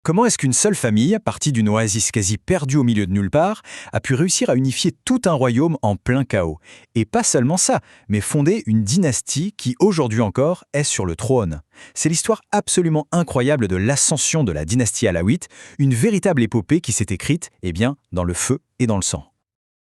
Comment est-ce qu'une seule famille, partie d'une oasis quasi perdue au milieu de nulle part, a pu réussir à unifier tout un royaume en plein chaos? Et pas seulement ça, mais fonder une dynastie qui, aujourd'hui encore, est sur le trône. C'est l'histoire absolument incroyable de l'ascension de la dynastie alawite, une véritable épopée qui s'est écrite, dans le feu et dans le sang.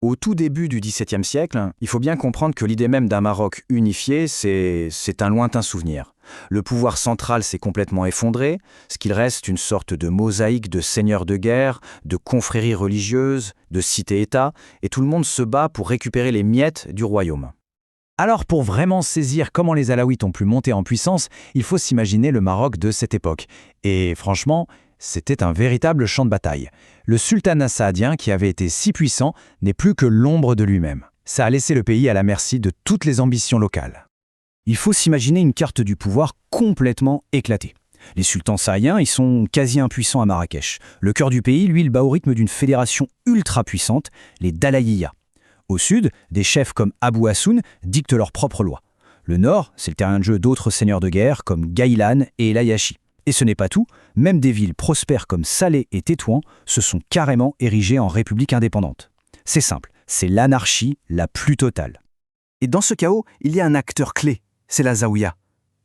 Au tout début du XVIIe siècle, il faut bien comprendre que l'idée même d'un Maroc unifié, c'est un lointain souvenir. Le pouvoir central s'est complètement effondré, ce qu'il reste une sorte de mosaïque de seigneurs de guerre, de confréries religieuses, de cités-États, et tout le monde se bat pour récupérer les miettes du royaume. Alors pour vraiment saisir comment les Alaouites ont pu monter en puissance, il faut s'imaginer le Maroc de cette époque. Et franchement, c'était un véritable champ de bataille. Le sultanat saadien, qui avait été si puissant, n'est plus que l'ombre de lui-même. Ça a laissé le pays à la merci de toutes les ambitions locales. Il faut s'imaginer une carte du pouvoir complètement éclatée. Les sultans saadiens, ils sont quasi impuissants à Marrakech. Le cœur du pays, lui, il bat au rythme d'une fédération ultra puissante, les Dalaïya. Au sud, des chefs comme Abou Hassoun dictent leurs propres lois. Le nord, c'est le terrain de jeu d'autres seigneurs de guerre comme Gaïlan et Elayachi. Et ce n'est pas tout, même des villes prospères comme Salé et Tétouan se sont carrément érigées en républiques indépendantes. C'est simple, c'est l'anarchie la plus totale. Et dans ce chaos, il y a un acteur clé, c'est la Zaouïa.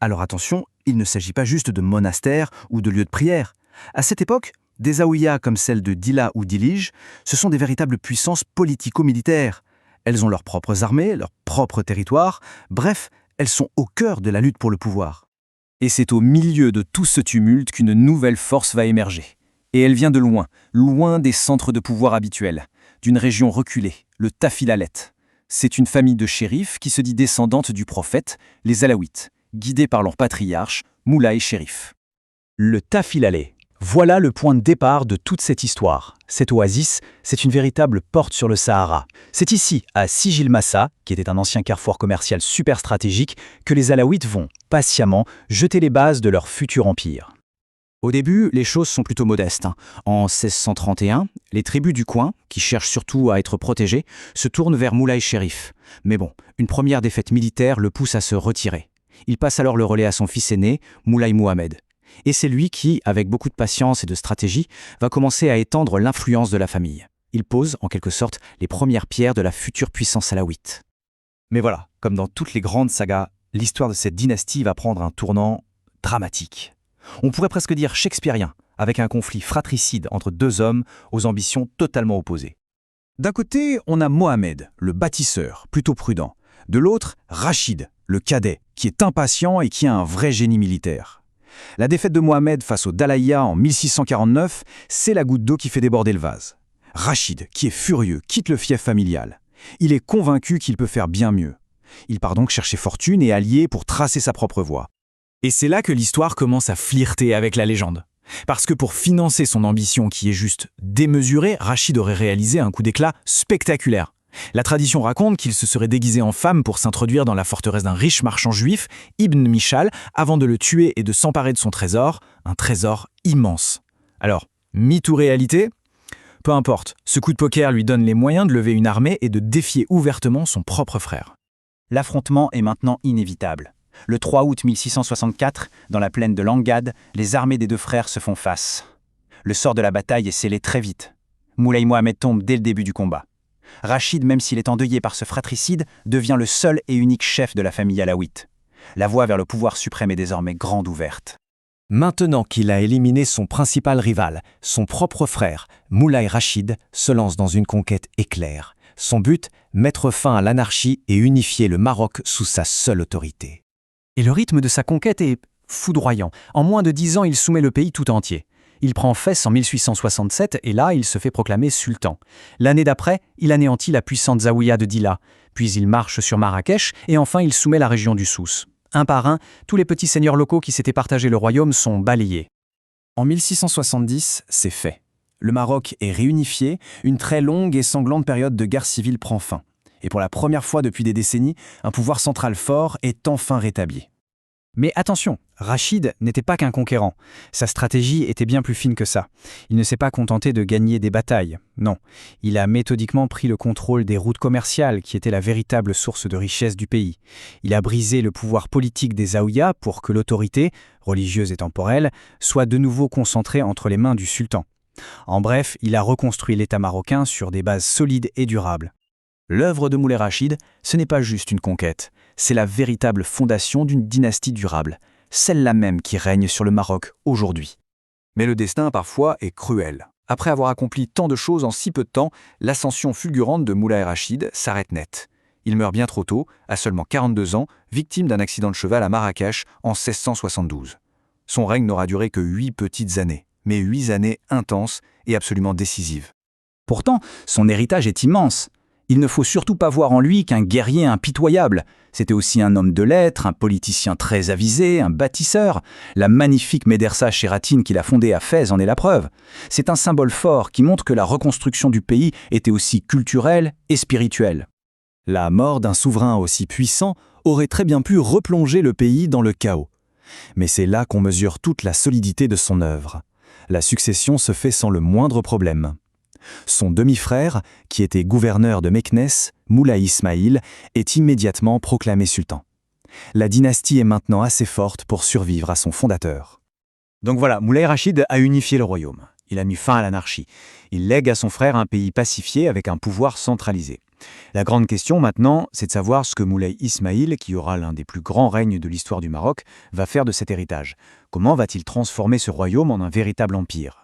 Alors attention, il ne s'agit pas juste de monastères ou de lieux de prière. À cette époque, des Zaouïas comme celle de Dila ou d'Ilige, ce sont des véritables puissances politico-militaires. Elles ont leurs propres armées, leurs propres territoires, bref, elles sont au cœur de la lutte pour le pouvoir. Et c'est au milieu de tout ce tumulte qu'une nouvelle force va émerger. Et elle vient de loin, loin des centres de pouvoir habituels, d'une région reculée, le Tafilalet. C'est une famille de shérifs qui se dit descendante du prophète, les Alaouites, guidés par leur patriarche, Moulay Chérif. Le Tafilalet. Voilà le point de départ de toute cette histoire. Cette oasis, c'est une véritable porte sur le Sahara. C'est ici, à Sijil Massa, qui était un ancien carrefour commercial super stratégique, que les Alaouites vont, patiemment, jeter les bases de leur futur empire. Au début, les choses sont plutôt modestes. En 1631, les tribus du coin, qui cherchent surtout à être protégées, se tournent vers Moulay Chérif. Mais bon, une première défaite militaire le pousse à se retirer. Il passe alors le relais à son fils aîné, Moulay Mohamed. Et c'est lui qui, avec beaucoup de patience et de stratégie, va commencer à étendre l'influence de la famille. Il pose, en quelque sorte, les premières pierres de la future puissance alaouite. Mais voilà, comme dans toutes les grandes sagas, l'histoire de cette dynastie va prendre un tournant dramatique. On pourrait presque dire shakespearien, avec un conflit fratricide entre deux hommes aux ambitions totalement opposées. D'un côté, on a Mohamed, le bâtisseur, plutôt prudent. De l'autre, Rachid, le cadet, qui est impatient et qui a un vrai génie militaire. La défaite de Mohamed face aux Dalaïa en 1649, c'est la goutte d'eau qui fait déborder le vase. Rachid, qui est furieux, quitte le fief familial. Il est convaincu qu'il peut faire bien mieux. Il part donc chercher fortune et alliés pour tracer sa propre voie. Et c'est là que l'histoire commence à flirter avec la légende. Parce que pour financer son ambition qui est juste démesurée, Rachid aurait réalisé un coup d'éclat spectaculaire. La tradition raconte qu'il se serait déguisé en femme pour s'introduire dans la forteresse d'un riche marchand juif, Ibn Mishal, avant de le tuer et de s'emparer de son trésor, un trésor immense. Alors, mythe ou réalité ? Peu importe, ce coup de poker lui donne les moyens de lever une armée et de défier ouvertement son propre frère. L'affrontement est maintenant inévitable. Le 3 août 1664, dans la plaine de Langhad, les armées des deux frères se font face. Le sort de la bataille est scellé très vite. Moulay Mohamed tombe dès le début du combat. Rachid, même s'il est endeuillé par ce fratricide, devient le seul et unique chef de la famille alaouite. La voie vers le pouvoir suprême est désormais grande ouverte. Maintenant qu'il a éliminé son principal rival, son propre frère, Moulay Rachid se lance dans une conquête éclair. Son but, mettre fin à l'anarchie et unifier le Maroc sous sa seule autorité. Et le rythme de sa conquête est foudroyant. En moins de 10 ans, il soumet le pays tout entier. Il prend Fès en 1867 et là, il se fait proclamer sultan. L'année d'après, il anéantit la puissante Zaouïa de Dila. Puis il marche sur Marrakech et enfin il soumet la région du Souss. Un par un, tous les petits seigneurs locaux qui s'étaient partagé le royaume sont balayés. En 1670, c'est fait. Le Maroc est réunifié, une très longue et sanglante période de guerre civile prend fin. Et pour la première fois depuis des décennies, un pouvoir central fort est enfin rétabli. Mais attention, Rachid n'était pas qu'un conquérant. Sa stratégie était bien plus fine que ça. Il ne s'est pas contenté de gagner des batailles. Non, il a méthodiquement pris le contrôle des routes commerciales qui étaient la véritable source de richesse du pays. Il a brisé le pouvoir politique des Aouïas pour que l'autorité, religieuse et temporelle, soit de nouveau concentrée entre les mains du sultan. En bref, il a reconstruit l'État marocain sur des bases solides et durables. L'œuvre de Moulay Rachid, ce n'est pas juste une conquête, c'est la véritable fondation d'une dynastie durable, celle-là même qui règne sur le Maroc aujourd'hui. Mais le destin, parfois, est cruel. Après avoir accompli tant de choses en si peu de temps, l'ascension fulgurante de Moulay Rachid s'arrête net. Il meurt bien trop tôt, à seulement 42 ans, victime d'un accident de cheval à Marrakech en 1672. Son règne n'aura duré que 8 petites années, mais 8 années intenses et absolument décisives. Pourtant, son héritage est immense. Il ne faut surtout pas voir en lui qu'un guerrier impitoyable. C'était aussi un homme de lettres, un politicien très avisé, un bâtisseur. La magnifique médersa chératine qu'il a fondée à Fès en est la preuve. C'est un symbole fort qui montre que la reconstruction du pays était aussi culturelle et spirituelle. La mort d'un souverain aussi puissant aurait très bien pu replonger le pays dans le chaos. Mais c'est là qu'on mesure toute la solidité de son œuvre. La succession se fait sans le moindre problème. Son demi-frère, qui était gouverneur de Meknès, Moulay Ismaïl, est immédiatement proclamé sultan. La dynastie est maintenant assez forte pour survivre à son fondateur. Donc voilà, Moulay Rachid a unifié le royaume. Il a mis fin à l'anarchie. Il lègue à son frère un pays pacifié avec un pouvoir centralisé. La grande question maintenant, c'est de savoir ce que Moulay Ismaïl, qui aura l'un des plus grands règnes de l'histoire du Maroc, va faire de cet héritage. Comment va-t-il transformer ce royaume en un véritable empire ?